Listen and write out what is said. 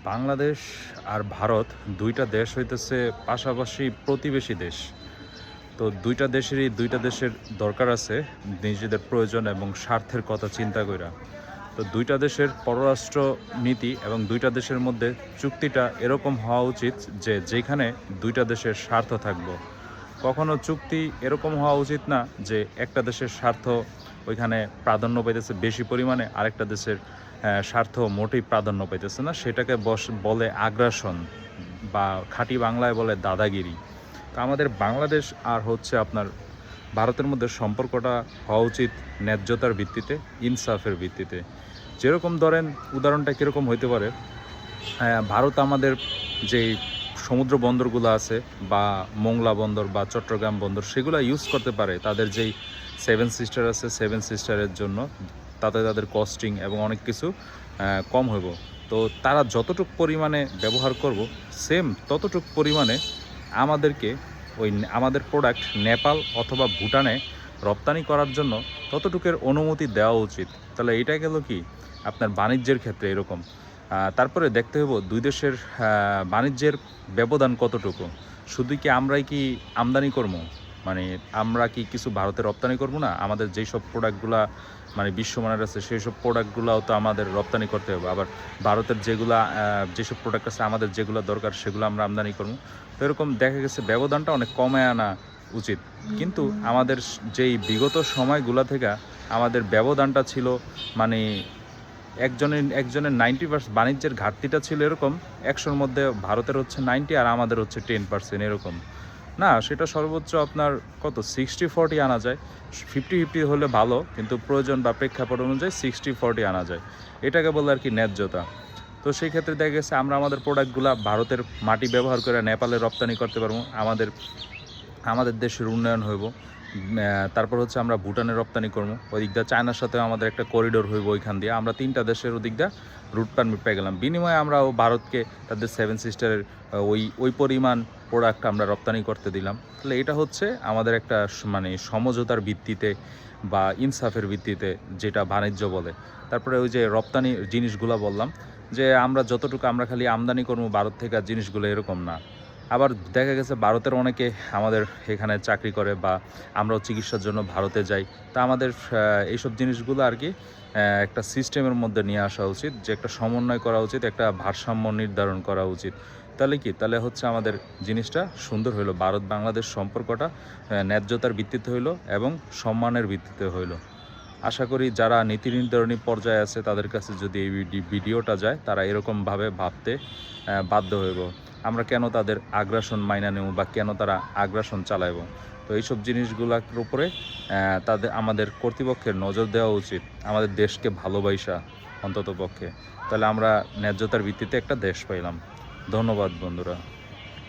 বাংলাদেশ আর ভারত দুইটা দেশ হইতেছে পাশাপাশি প্রতিবেশী দেশ। তো দুইটা দেশের দরকার আছে নিজেদের প্রয়োজন এবং স্বার্থের কথা চিন্তা কইরা। তো দুইটা দেশের পররাষ্ট্র নীতি এবং দুইটা দেশের মধ্যে চুক্তিটা এরকম হওয়া উচিত যে যেখানে দুইটা দেশের স্বার্থ থাকবো। কখনো চুক্তি এরকম হওয়া উচিত না যে একটা দেশের স্বার্থ ওইখানে প্রাধান্য পাইতেছে বেশি পরিমাণে, আরেকটা দেশের স্বার্থ মোটেই প্রাধান্য পাইতেছে না। সেটাকে বলে আগ্রাসন, বা খাঁটি বাংলায় বলে দাদাগিরি। তো আমাদের বাংলাদেশ আর হচ্ছে আপনার ভারতের মধ্যে সম্পর্কটা হওয়া উচিত ন্যায্যতার ভিত্তিতে, ইনসাফের ভিত্তিতে। যেরকম ধরেন উদাহরণটা কীরকম হইতে পারে, ভারত আমাদের যেই সমুদ্র বন্দরগুলো আছে বা মোংলা বন্দর বা চট্টগ্রাম বন্দর, সেগুলো ইউজ করতে পারে তাদের যেই সেভেন সিস্টার আছে, সেভেন সিস্টারের জন্য, তাতে তাদের কস্টিং এবং অনেক কিছু কম হইব। তো তারা যতটুকু পরিমাণে ব্যবহার করব, সেম ততটুকু পরিমাণে আমাদেরকে আমাদের প্রোডাক্ট নেপাল অথবা ভুটানে রপ্তানি করার জন্য ততটুকুর অনুমতি দেওয়া উচিত। তাহলে এটা গেল কি আপনার বাণিজ্যের ক্ষেত্রে এরকম। তারপরে দেখতে হইব দুই দেশের বাণিজ্যের ব্যবধান কতটুকু। শুধু কি আমরাই কি আমদানি করবো, মানে আমরা কি কিছু ভারতে রপ্তানি করবো না? আমাদের যেই সব প্রোডাক্টগুলা মানে বিশ্বমানের আছে সেই সব প্রোডাক্টগুলোও তো আমাদের রপ্তানি করতে হবে। আবার ভারতের যেসব প্রোডাক্ট আছে আমাদের যেগুলো দরকার সেগুলো আমরা আমদানি করবো। তো এরকম দেখা গেছে ব্যবধানটা অনেক কমে আনা উচিত। কিন্তু আমাদের যেই বিগত সময়গুলো থেকে আমাদের ব্যবধানটা ছিল, মানে একজনের 90% বাণিজ্যের ঘাটতিটা ছিল এরকম, 100-র মধ্যে ভারতের হচ্ছে 90 আর আমাদের হচ্ছে 10% এরকম না। সেটা সর্বোচ্চ আপনার কত 60-40 আনা যায়। 50-50 হলে ভালো, কিন্তু প্রয়োজন বা প্রেক্ষাপট অনুযায়ী 60-40 আনা যায়। এটাকে বলে আর কি ন্যায্যতা। তো সেই ক্ষেত্রে দেখা গেছে আমরা আমাদের প্রোডাক্টগুলো ভারতের মাটি ব্যবহার করে নেপালে রপ্তানি করতে পারবো, আমাদের দেশের উন্নয়ন হইব। তারপর হচ্ছে আমরা ভুটানে রপ্তানি করবো, ওই দিক দিয়ে চায়নার সাথেও আমাদের একটা করিডোর হইব, ওইখান দিয়ে আমরা 3টা দেশের ওদিক দিয়ে রুট পারমিট পেয়ে গেলাম। বিনিময়ে আমরা ভারতকে তাদের সেভেন সিস্টারের ওই পরিমাণ প্রোডাক্ট আমরা রপ্তানি করতে দিলাম। তাহলে এটা হচ্ছে আমাদের একটা মানে সমঝোতার ভিত্তিতে বা ইনসাফের ভিত্তিতে, যেটা বাণিজ্য বলে। তারপরে ওই যে রপ্তানি জিনিসগুলো বললাম যে আমরা যতটুকু আমরা খালি আমদানি করবো ভারত থেকে আর জিনিসগুলো এরকম না। আবার দেখা গেছে ভারতের অনেকে আমাদের এখানে চাকরি করে বা আমরাও চিকিৎসার জন্য ভারতে যাই। তা আমাদের এইসব জিনিসগুলো আর কি একটা সিস্টেমের মধ্যে নিয়ে আসা উচিত, যে একটা সমন্বয় করা উচিত, একটা ভারসাম্য নির্ধারণ করা উচিত। তাহলে হচ্ছে আমাদের জিনিসটা সুন্দর হইলো, ভারত বাংলাদেশ সম্পর্কটা ন্যায্যতার ভিত্তিতে হইলো এবং সম্মানের ভিত্তিতে হইলো। আশা করি যারা নীতি নির্ধারণী পর্যায়ে আছে তাদের কাছে যদি এই ভিডিওটা যায়, তারা এরকমভাবে ভাবতে বাধ্য হইব। আমরা কেন তাদের আগ্রাসন মাইনা নেব বা কেন তারা আগ্রাসন চালাইব। তো এইসব জিনিসগুলোর উপরে আমাদের কর্তৃপক্ষের নজর দেওয়া উচিত, আমাদের দেশকে ভালোবাসা অন্তত পক্ষে। তাহলে আমরা ন্যায্যতার ভিত্তিতে একটা দেশ পাইলাম। ধন্যবাদ বন্ধুরা।